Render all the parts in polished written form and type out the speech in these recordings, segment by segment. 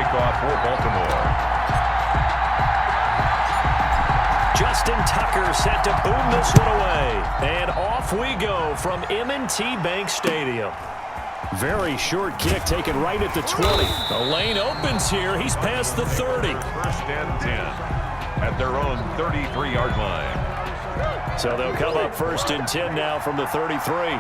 kickoff for Baltimore. Justin Tucker set to boom this one away. And off we go from M&T Bank Stadium. Very short kick taken right at the 20. The lane opens here. He's past the 30. First and 10 at their own 33-yard line. So they'll come up first and 10 now from the 33.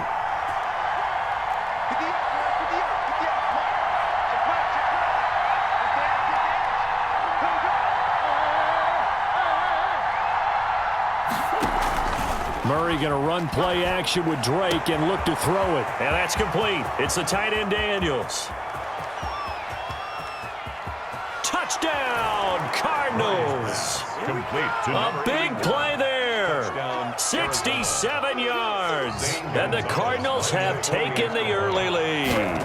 Murray going to run play action with Drake and look to throw it. And that's complete. It's the tight end Daniels. Touchdown, Cardinals. Complete to A big play there. 67 yards. And the Cardinals have taken the early lead.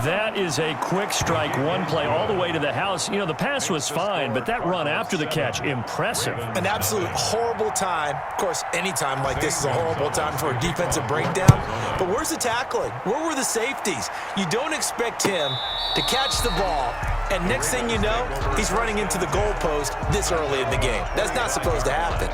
That is a quick strike, one play all the way to the house. You know, the pass was fine, but that run after the catch, impressive. An absolute horrible time. Of course, any time like this is a horrible time for a defensive breakdown. But where's the tackling? Where were the safeties? You don't expect him to catch the ball, and next thing you know, he's running into the goalpost this early in the game. That's not supposed to happen.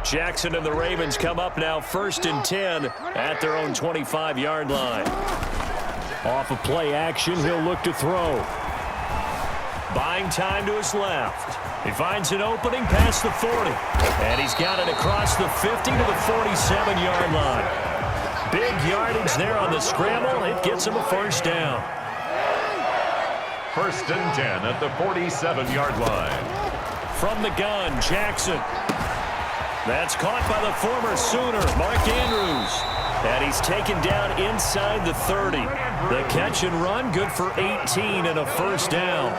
Jackson and the Ravens come up now first and 10 at their own 25-yard line. Off of play action, he'll look to throw. Buying time to his left. He finds an opening past the 40. And he's got it across the 50 to the 47-yard line. Big yardage there on the scramble. It gets him a first down. First and 10 at the 47-yard line. From the gun, Jackson. That's caught by the former Sooner, Mark Andrews. And he's taken down inside the 30. The catch and run, good for 18 and a first down.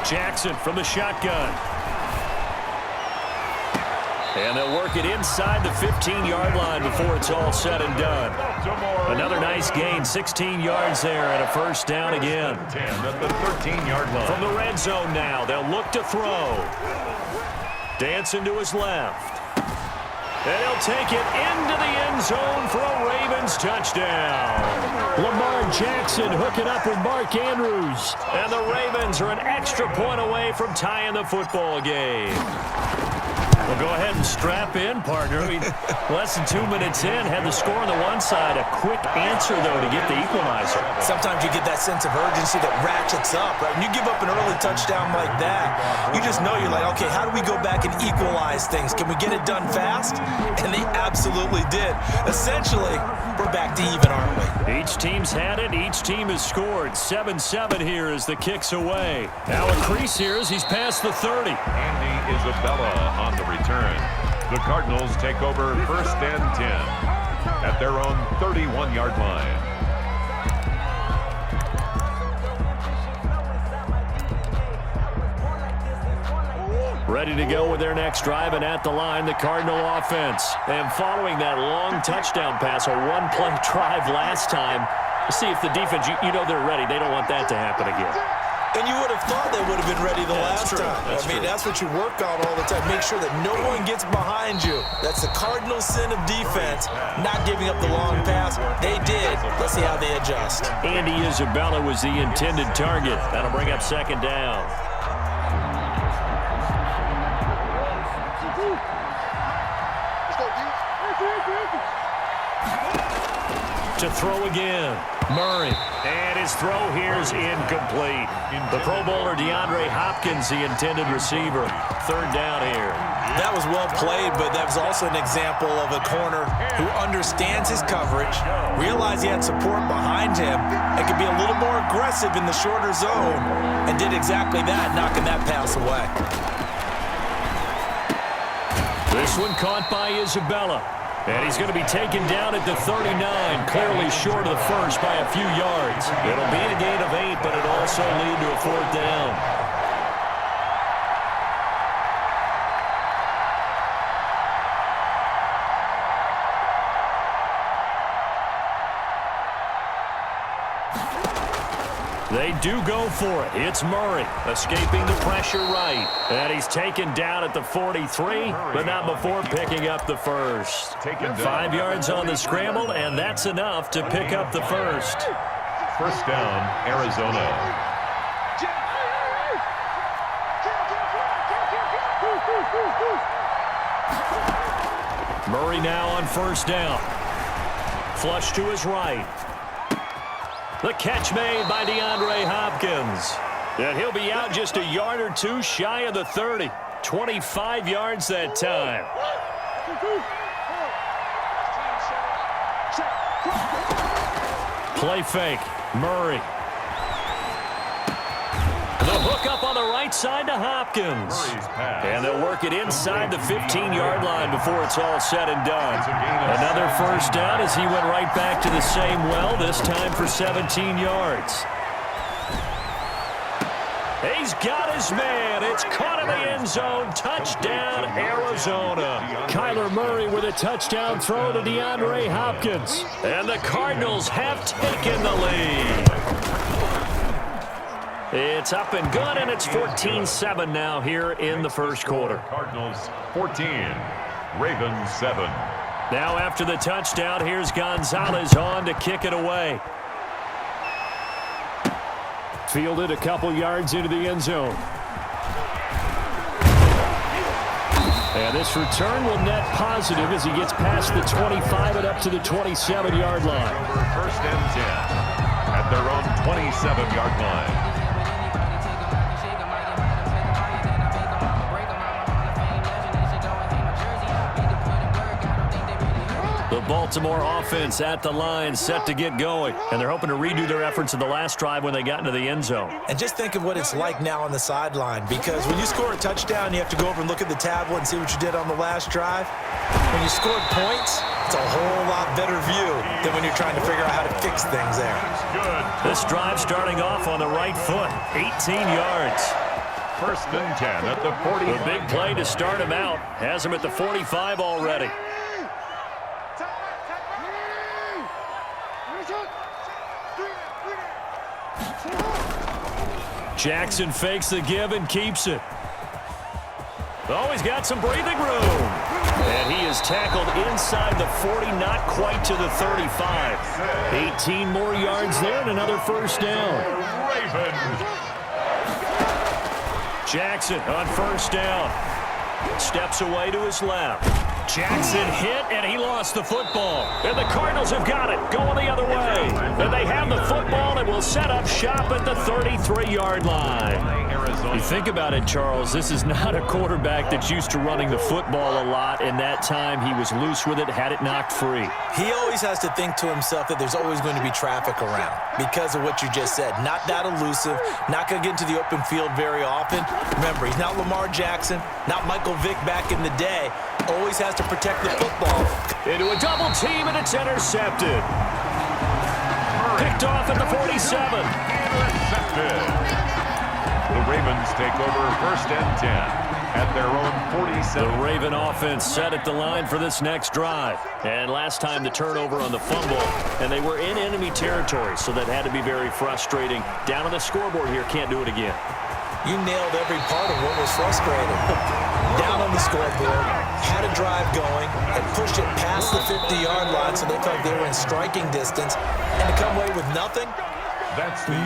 Jackson from the shotgun. And they'll work it inside the 15-yard line before it's all said and done. Another nice gain, 16 yards there and a first down again. 10 at the 13-yard line. From the red zone now, they'll look to throw. Dancing to his left. And he'll take it into the end zone for a Ravens touchdown. Lamar Jackson hooking up with Mark Andrews. And the Ravens are an extra point away from tying the football game. Well, go ahead and strap in, partner. I mean, less than 2 minutes in, had the score on the one side. A quick answer, though, to get the equalizer. Sometimes you get that sense of urgency that ratchets up, right? When you give up an early touchdown like that, you just know you're like, okay, how do we go back and equalize things? Can we get it done fast? And they absolutely did. Essentially, we're back to even, aren't we? Each team's had it. Each team has scored. 7-7 here as the kick's away. Now a crease here as he's past the 30. Andy Isabella on the return. The Cardinals take over first and 10 at their own 31-yard line. Ready to go with their next drive, and at the line, the Cardinal offense. And following that long touchdown pass, a one-play drive last time, see if the defense, you know they're ready. They don't want that to happen again. And you would have thought they would have been ready the last time. That's what you work on all the time. Make sure that no one gets behind you. That's the cardinal sin of defense, not giving up the long pass. They did. Let's see how they adjust. Andy Isabella was the intended target. That'll bring up second down. To throw again. Murray. And his throw here is incomplete. The Pro Bowler DeAndre Hopkins, the intended receiver. Third down here. That was well played, but that was also an example of a corner who understands his coverage, realized he had support behind him, and could be a little more aggressive in the shorter zone, and did exactly that, knocking that pass away. This one caught by Isabella. And he's going to be taken down at the 39, clearly short of the first by a few yards. It'll be a gain of 8, but it'll also lead to a fourth down. They do go for it. It's Murray escaping the pressure right. And he's taken down at the 43, but not before picking up the first. 5 yards on the scramble, and that's enough to pick up the first. First down, Arizona. Murray now on first down. Flush to his right. The catch made by DeAndre Hopkins. And he'll be out just a yard or two shy of the 30. 25 yards that time. Play fake. Murray. The hook up on the right side to Hopkins. And they'll work it inside the 15-yard line before it's all said and done. Another first down as he went right back to the same well, this time for 17 yards. He's got his man. It's caught in the end zone. Touchdown, Arizona. Kyler Murray with a touchdown throw to DeAndre Hopkins. And the Cardinals have taken the lead. It's up and good, and it's 14-7 now here in the first quarter. Cardinals 14, Ravens 7. Now after the touchdown, here's Gonzalez on to kick it away. Fielded a couple yards into the end zone. And this return will net positive as he gets past the 25 and up to the 27-yard line. First and 10 at their own 27-yard line. The Baltimore offense at the line, set to get going. And they're hoping to redo their efforts in the last drive when they got into the end zone. And just think of what it's like now on the sideline, because when you score a touchdown, you have to go over and look at the tablet and see what you did on the last drive. When you scored points, it's a whole lot better view than when you're trying to figure out how to fix things there. This drive starting off on the right foot, 18 yards. First and 10 at the 40. The big play to start him out has him at the 45 already. Jackson fakes the give and keeps it. Oh, he's got some breathing room. And he is tackled inside the 40, not quite to the 35. 18 more yards there and another first down. Jackson on first down. Steps away to his left. Jackson hit, and he lost the football. And the Cardinals have got it, going the other way. And they have the football and will set up shop at the 33-yard line. You think about it, Charles, this is not a quarterback that's used to running the football a lot, and that time he was loose with it, had it knocked free. He always has to think to himself that there's always going to be traffic around because of what you just said. Not that elusive, not going to get into the open field very often. Remember, he's not Lamar Jackson, not Michael Vick back in the day. Always has to protect the football. Into a double team, and it's intercepted. Picked off at the 47. Intercepted. The Ravens take over first and 10 at their own 47. The Raven offense set at the line for this next drive. And last time the turnover on the fumble, and they were in enemy territory, so that had to be very frustrating. Down on the scoreboard here, can't do it again. You nailed every part of what was frustrating. Down on the scoreboard, had a drive going, and pushed it past the 50-yard line so they felt they were in striking distance, and to come away with nothing,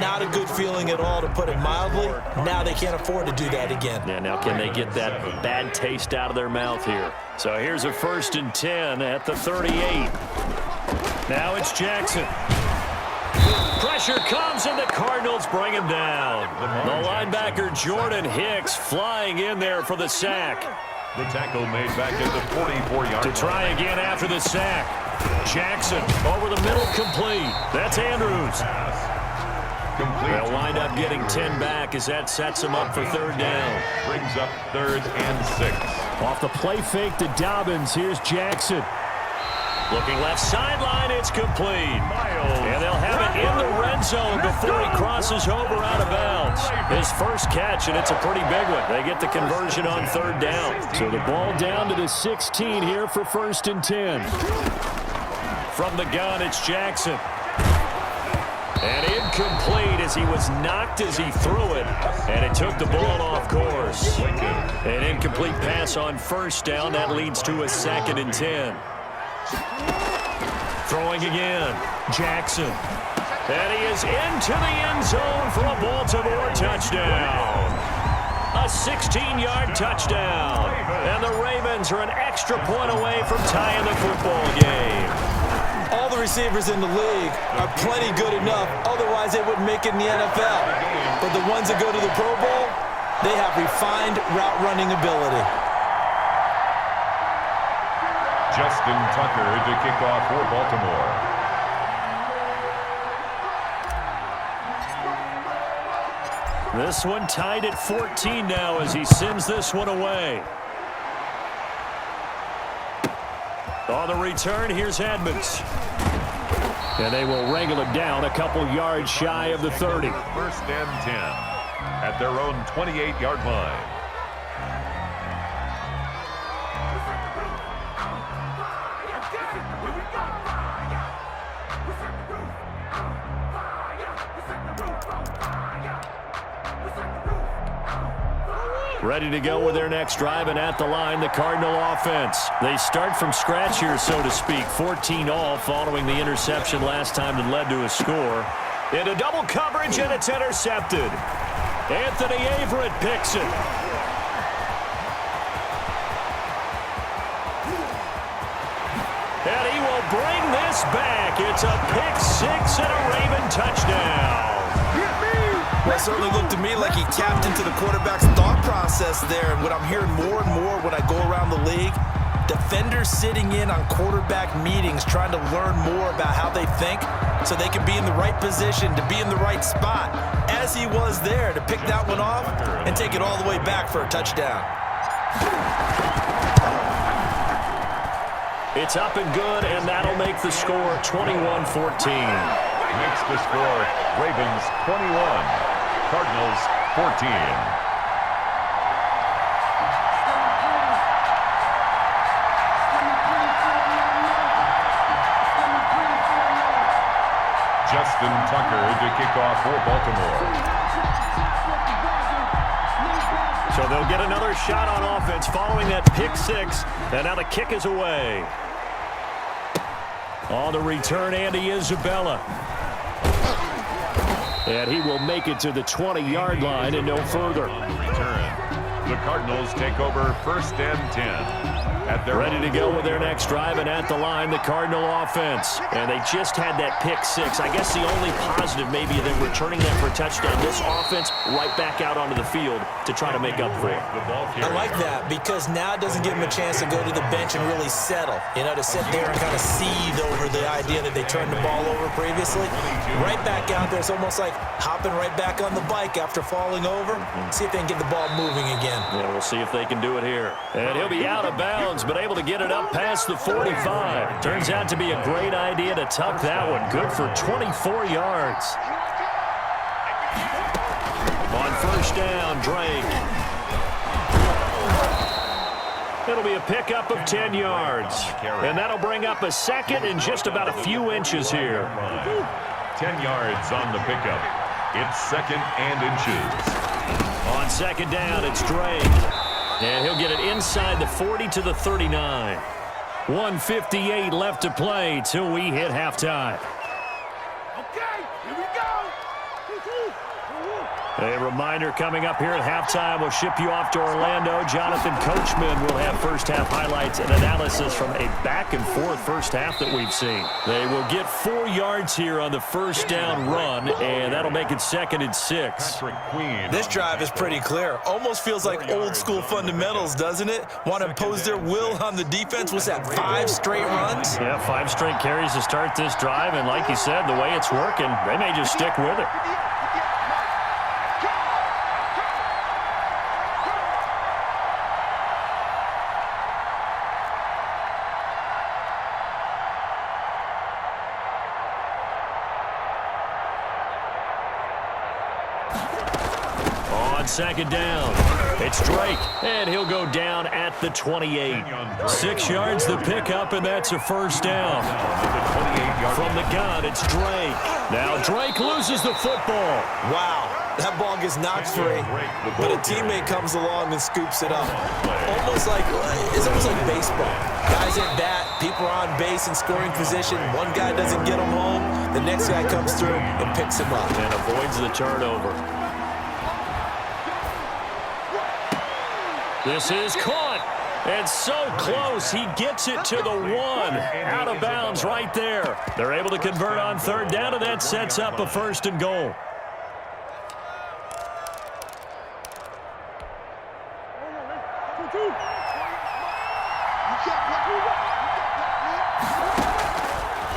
not a good feeling at all, to put it mildly. Now they can't afford to do that again. Yeah, now can they get that bad taste out of their mouth here? So here's a first and 10 at the 38. Now it's Jackson. Pressure comes, and the Cardinals bring him down. The linebacker Jordan Hicks flying in there for the sack. The tackle made back at the 44-yard line. To try again after the sack. Jackson over the middle, complete. That's Andrews. They'll wind up getting 10 back as that sets them up for third down. Brings up third and 6. Off the play fake to Dobbins, here's Jackson. Looking left sideline, it's complete. And they'll have it in the red zone before he crosses over out of bounds. His first catch, and it's a pretty big one. They get the conversion on third down. So the ball down to the 16 here for first and 10. From the gun, it's Jackson. And incomplete as he was knocked as he threw it, and it took the ball off course. An incomplete pass on first down. That leads to a 2nd and 10. Throwing again, Jackson. And he is into the end zone for a Baltimore touchdown. A 16-yard touchdown. And the Ravens are an extra point away from tying the football game. All the receivers in the league are plenty good enough, otherwise they wouldn't make it in the NFL. But the ones that go to the Pro Bowl, they have refined route running ability. Justin Tucker to kick off for Baltimore. This one tied at 14 now as he sends this one away. On the return, here's Edmonds. And they will wrangle it down a couple yards shy of the 30. 1st and 10 at their own 28-yard line. Ready to go with their next drive, and at the line, the Cardinal offense. They start from scratch here, so to speak. 14 all following the interception last time that led to a score. Into double coverage, and it's intercepted. Anthony Averett picks it. And he will bring this back. It's a pick six and a Raven touchdown. Well, it certainly looked to me like he tapped into the quarterback's thought process there. And what I'm hearing more and more when I go around the league, defenders sitting in on quarterback meetings trying to learn more about how they think so they can be in the right position to be in the right spot, as he was there to pick that one off and take it all the way back for a touchdown. It's up and good, and that'll make the score 21-14. Makes the score Ravens 21. Cardinals 14. Justin Tucker to kick off for Baltimore. So they'll get another shot on offense following that pick six, and now the kick is away. On the return, Andy Isabella. And he will make it to the 20-yard line and no further. Return. The Cardinals take over 1st and 10. At their Ready to go with their next drive, and at the line, the Cardinal offense. And they just had that pick six. I guess the only positive maybe them returning that for a touchdown. This offense right back out onto the field to try to make up for it. I like that because now it doesn't give them a chance to go to the bench and really settle. You know, to sit there and kind of seethe over the idea that they turned the ball over previously. Right back out there, it's almost like hopping right back on the bike after falling over. See if they can get the ball moving again. Yeah, we'll see if they can do it here. And he'll be out of bounds, but able to get it up past the 45. Turns out to be a great idea to tuck that one. Good for 24 yards. On first down, Drake. It'll be a pickup of 10 yards. And that'll bring up a second and just about a few inches here. 10 yards on the pickup. It's 2nd and inches. On second down, it's Drake. And he'll get it inside the 40 to the 39. 1:58 left to play till we hit halftime. Okay, here we go. A reminder coming up here at halftime, we'll ship you off to Orlando. Jonathan Coachman will have first-half highlights and analysis from a back-and-forth first half that we've seen. They will get 4 yards here on the first down run, and that'll make it 2nd and 6. This drive is pretty clear. Almost feels like old-school fundamentals, doesn't it? Want to impose their will on the defense. Was that 5 straight runs? Yeah, 5 straight carries to start this drive, and like you said, the way it's working, they may just stick with it. On second down, It's Drake, and he'll go down at the 28. 6 yards the pickup, and that's a first down. From the gun, it's Drake. Now Drake loses the football. Wow, that ball gets knocked free, but a teammate comes along and scoops it up. It's almost like baseball. Guys at bat, people are on base in scoring position. One guy doesn't get him home. The next guy comes through and picks him up. And avoids the turnover. This is caught. And so close, he gets it to the 1. Out of bounds right there. They're able to convert on third down, and that sets up a 1st and goal.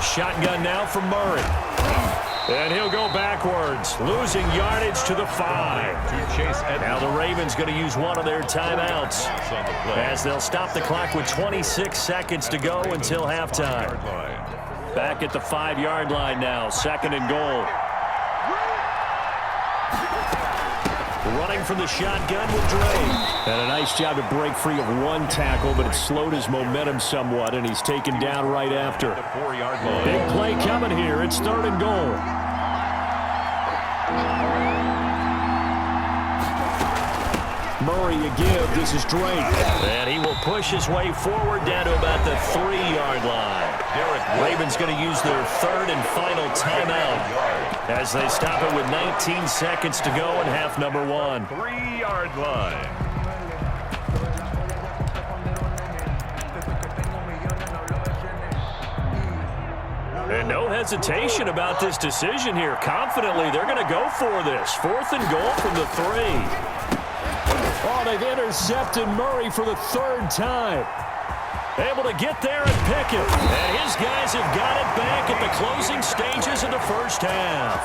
Shotgun now from Murray. And he'll go backwards, losing yardage to the 5. Now the Ravens going to use one of their timeouts as they'll stop the clock with 26 seconds to go until halftime. Back at the 5-yard line now, 2nd and goal. Running from the shotgun with Drake. And a nice job to break free of one tackle, but it slowed his momentum somewhat, and he's taken down right after. Big play coming here. It's 3rd and goal. Murray again. This is Drake. And he will push his way forward down to about the 3-yard line. Ravens going to use their 3rd and final timeout as they stop it with 19 seconds to go in half number 1. 3-yard line. And no hesitation about this decision here. Confidently, they're going to go for this. 4th and goal from the 3. Oh, they've intercepted Murray for the 3rd time. Able to get there and pick it. And his guys have got it back at the closing stages of the first half.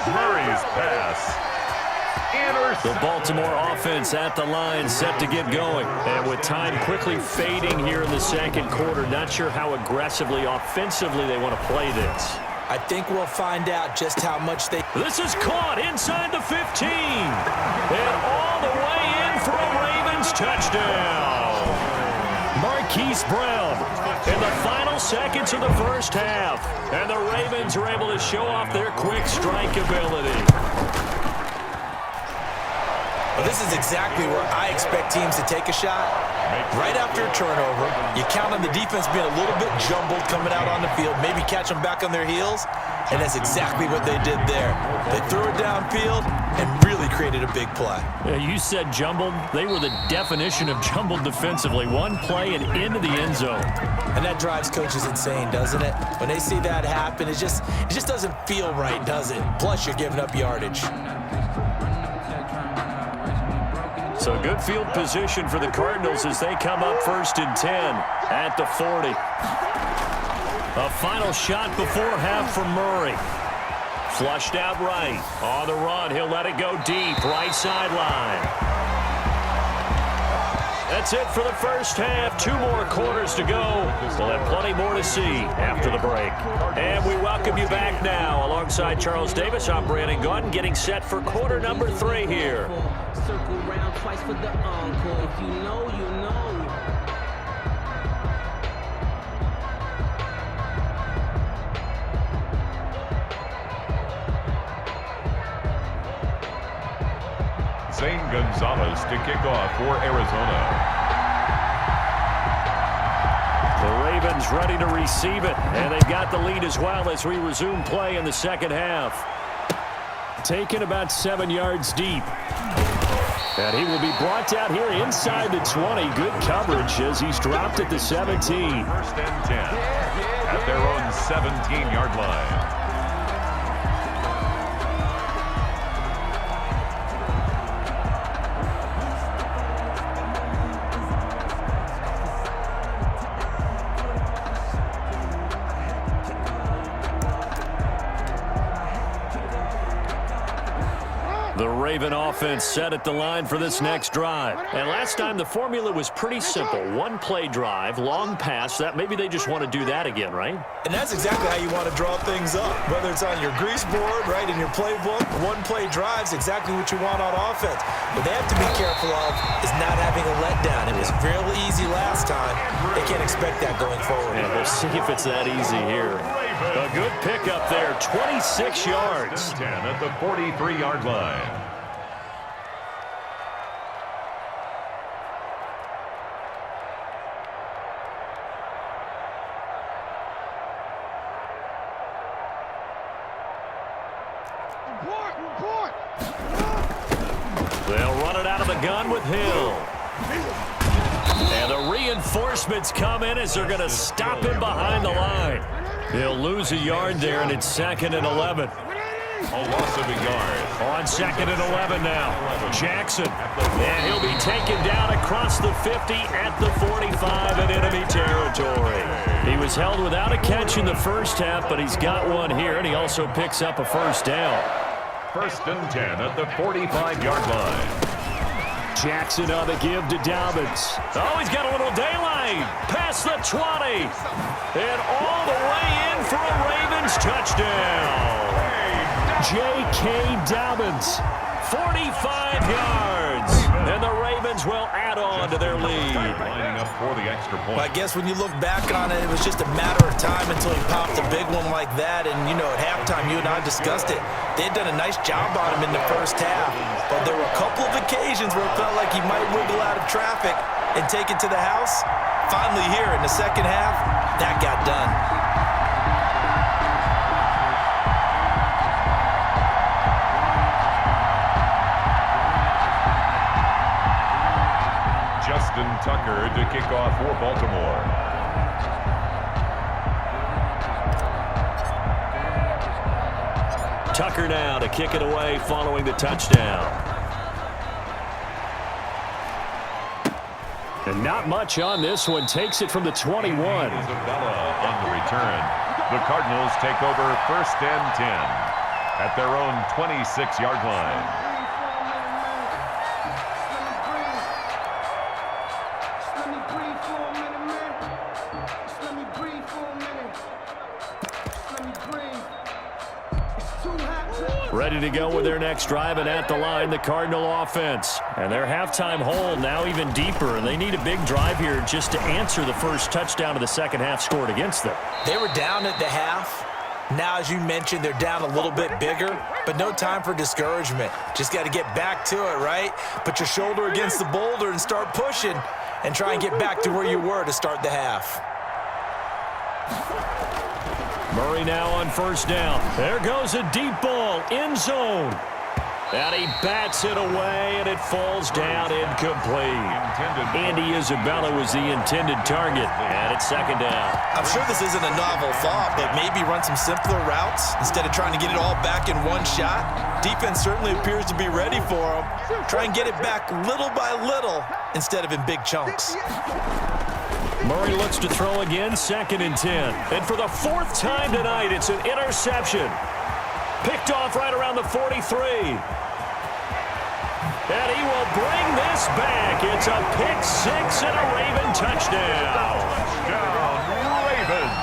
Murray's pass. The Baltimore offense at the line set to get going. And with time quickly fading here in the 2nd quarter, not sure how aggressively, offensively they want to play this. I think we'll find out just how much they... This is caught inside the 15. And all the way in for a Ravens touchdown. Marquise Brown in the final seconds of the first half. And the Ravens are able to show off their quick strike ability. Well, this is exactly where I expect teams to take a shot. Right after a turnover, you count on the defense being a little bit jumbled coming out on the field, maybe catch them back on their heels, and that's exactly what they did there. They threw it downfield and really created a big play. Yeah, you said jumbled. They were the definition of jumbled defensively. One play and into the end zone. And that drives coaches insane, doesn't it? When they see that happen, it just doesn't feel right, does it? Plus, you're giving up yardage. So good field position for the Cardinals as they come up 1st and 10 at the 40. A final shot before half from Murray. Flushed out right. On the run, he'll let it go deep. Right sideline. That's it for the first half. 2 more quarters to go. We'll have plenty more to see after the break. And we welcome you back now. Alongside Charles Davis, I'm Brandon Gordon, getting set for quarter number 3 here. Circle round twice for the encore. If you know, you know. Zane Gonzalez to kick off for Arizona. The Ravens ready to receive it, and they've got the lead as well as we resume play in the second half. Taken about 7 yards deep. And he will be brought down here inside the 20. Good coverage as he's dropped at the 17. 1st and 10 at their own 17-yard line. The Raven offense set at the line for this next drive. And last time the formula was pretty simple. One-play drive, long pass. That maybe they just want to do that again, right? And that's exactly how you want to draw things up. Whether it's on your grease board, right, in your playbook, one-play drive's exactly what you want on offense. What they have to be careful of is not having a letdown. It was real easy last time. They can't expect that going forward. And we'll see if it's that easy here. A good pickup there, 26 yards. 10 at the 43-yard line. They'll run it out of the gun with Hill. And the reinforcements come in as they're going to stop him behind the line. He'll lose a yard there, and it's 2nd and 11. A loss of a yard. On 2nd and 11 now. Jackson. And he'll be taken down across the 50 at the 45 in enemy territory. He was held without a catch in the first half, but he's got one here, and he also picks up a first down. 1st and 10 at the 45-yard line. Jackson on the give to Dobbins. Oh, he's got a little daylight. Past the 20. And all the way in for a Ravens touchdown. J.K. Dobbins, 45 yards. And the Ravens will add on to their lead. Lining up for the extra point. Well, I guess when you look back on it, it was just a matter of time until he popped a big one like that. And, you know, at halftime, you and I discussed it. They had done a nice job on him in the first half. But there were a couple of occasions where it felt like he might wiggle out of traffic and take it to the house. Finally here in the second half, that got done. Justin Tucker to kick off for Baltimore. Tucker now to kick it away following the touchdown. And not much on this one. Takes it from the 21. Isabella on the return. The Cardinals take over 1st and 10 at their own 26-yard line. Ready to go with their next drive, and at the line, the Cardinal offense. And their halftime hole now even deeper, and they need a big drive here just to answer the first touchdown of the second half scored against them. They were down at the half. Now, as you mentioned, they're down a little bit bigger, but no time for discouragement. Just got to get back to it, right? Put your shoulder against the boulder and start pushing and try and get back to where you were to start the half. Murray now on first down. There goes a deep ball, end zone. And he bats it away, and it falls down incomplete. Andy Isabella was the intended target, and it's 2nd down. I'm sure this isn't a novel thought, but maybe run some simpler routes instead of trying to get it all back in one shot. Defense certainly appears to be ready for him. Try and get it back little by little instead of in big chunks. Murray looks to throw again, 2nd and 10. And for the 4th time tonight, it's an interception. Picked off right around the 43. And he will bring this back. It's a pick 6 and a Raven touchdown. Ravens.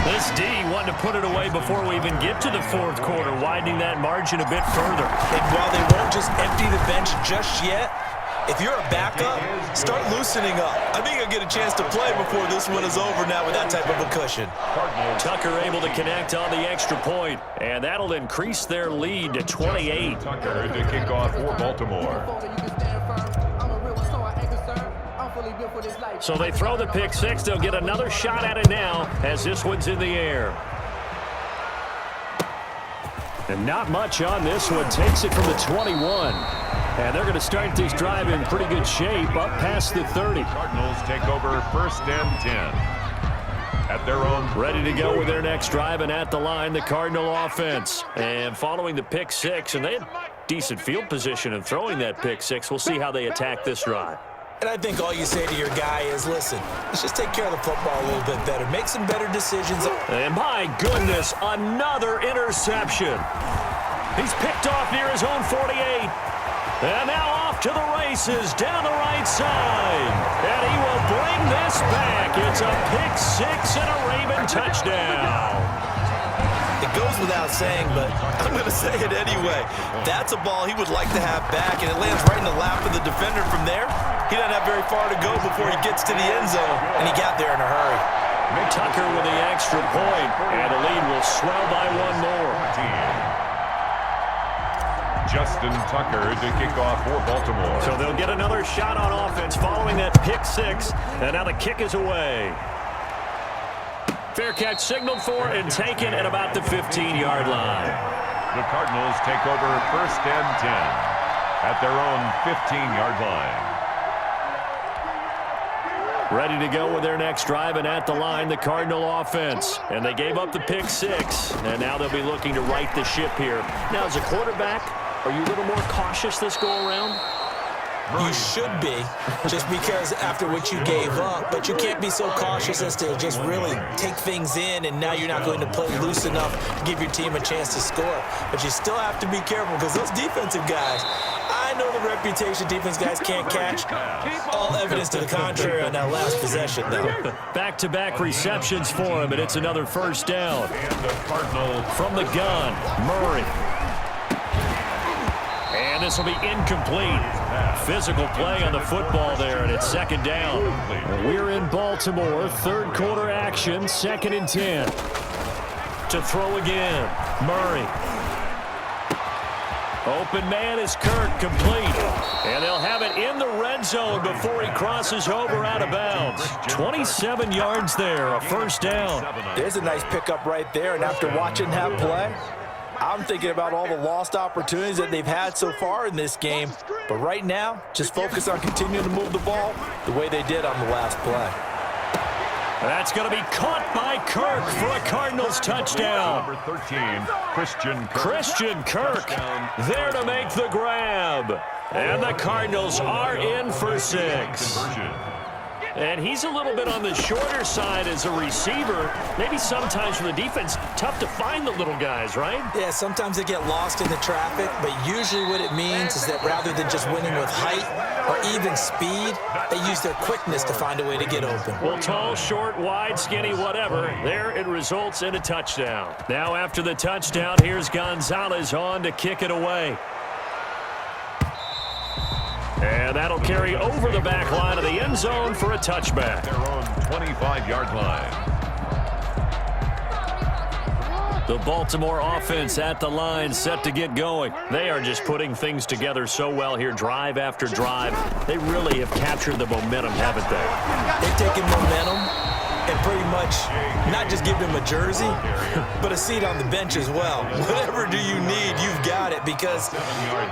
This D wanted to put it away before we even get to the 4th quarter, widening that margin a bit further. And while they won't just empty the bench just yet, if you're a backup, start loosening up. I think you'll get a chance to play before this one is over now with that type of a cushion. Tucker able to connect on the extra point, and that'll increase their lead to 28. Tucker to kick off for Baltimore. So they throw the pick 6. They'll get another shot at it now as this one's in the air. And not much on this one. Takes it from the 21. And they're going to start this drive in pretty good shape up past the 30. Cardinals take over 1st and 10 at their own. Ready to go with their next drive, and at the line, the Cardinal offense. And following the pick 6, and they had decent field position in throwing that pick 6. We'll see how they attack this drive. And I think all you say to your guy is, listen, let's just take care of the football a little bit better. Make some better decisions. And my goodness, another interception. He's picked off near his own 48. And now off to the races down the right side. And he will bring this back. It's a pick-6 and a Raven touchdown. It goes without saying, but I'm going to say it anyway. That's a ball he would like to have back, and it lands right in the lap of the defender from there. He doesn't have very far to go before he gets to the end zone, and he got there in a hurry. Tucker with the extra point, and the lead will swell by one more. Justin Tucker to kick off for Baltimore. So they'll get another shot on offense following that pick-6, and now the kick is away. Fair catch signaled for and taken at about the 15-yard line. The Cardinals take over 1st and 10 at their own 15-yard line. Ready to go with their next drive, and at the line, the Cardinal offense. And they gave up the pick-6, and now they'll be looking to right the ship here. Now, as a quarterback, are you a little more cautious this go-around? You should be, just because after what you gave up, but you can't be so cautious as to just really take things in, and now you're not going to play loose enough to give your team a chance to score. But you still have to be careful because those defensive guys, I know the reputation defense guys can't catch. All evidence to the contrary on that last possession, though. Back-to-back receptions for him, and it's another first down. And the Cardinals From the gun, Murray. And this will be incomplete. Physical play on the football there, and it's second down. We're in Baltimore. Third quarter action, 2nd and 10. To throw again, Murray. Open man is Kirk, complete. And they'll have it in the red zone before he crosses over out of bounds. 27 yards there, a first down. There's a nice pickup right there, and after watching that play, I'm thinking about all the lost opportunities that they've had so far in this game. But right now, just focus on continuing to move the ball the way they did on the last play. That's going to be caught by Kirk for a Cardinals touchdown. number 13, Christian Kirk there to make the grab. And the Cardinals are in for 6. And he's a little bit on the shorter side as a receiver. Maybe sometimes for the defense, tough to find the little guys, right? Yeah, sometimes they get lost in the traffic, but usually what it means is that rather than just winning with height or even speed, they use their quickness to find a way to get open. Well, tall, short, wide, skinny, whatever. There it results in a touchdown. Now after the touchdown, here's Gonzalez on to kick it away. And that'll carry over the back line of the end zone for a touchback. their own 25-yard line. The Baltimore offense at the line, set to get going. They are just putting things together so well here, drive after drive. They really have captured the momentum, haven't they? They've taken momentum and pretty much not just give them a jersey, but a seat on the bench as well. Whatever do you need, you've got it, because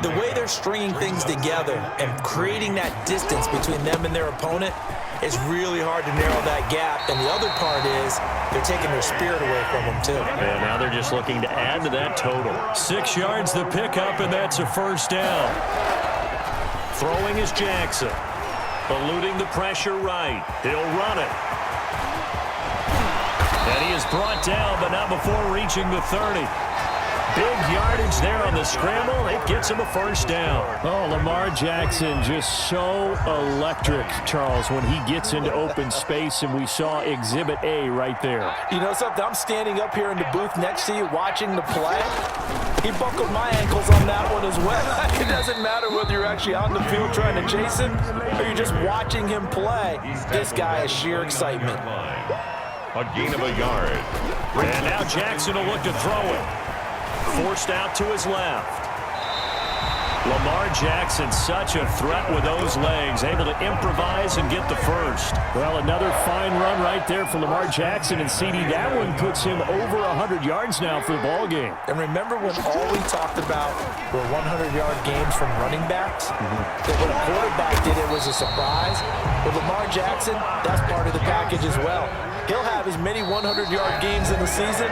the way they're stringing things together and creating that distance between them and their opponent, it's really hard to narrow that gap. And the other part is they're taking their spirit away from them, too. And now they're just looking to add to that total. 6 yards the pickup, and that's a first down. Throwing is Jackson. Eluding the pressure right. He'll run it. And he is brought down, but not before reaching the 30. Big yardage there on the scramble. It gets him a first down. Oh, Lamar Jackson just so electric, Charles, when he gets into open space, and we saw Exhibit A right there. You know something? I'm standing up here in the booth next to you watching the play. He buckled my ankles on that one as well. It doesn't matter whether you're actually on the field trying to chase him or you're just watching him play. This guy is sheer excitement. A gain of a yard. And now Jackson will look to throw it. Forced out to his left. Lamar Jackson, such a threat with those legs, able to improvise and get the first. Well, another fine run right there for Lamar Jackson, and CD, that one puts him over 100 yards now for the ball game. And remember when all we talked about were 100-yard games from running backs? That when a quarterback did it was a surprise. With Lamar Jackson, that's part of the package as well. He'll have as many 100-yard games in the season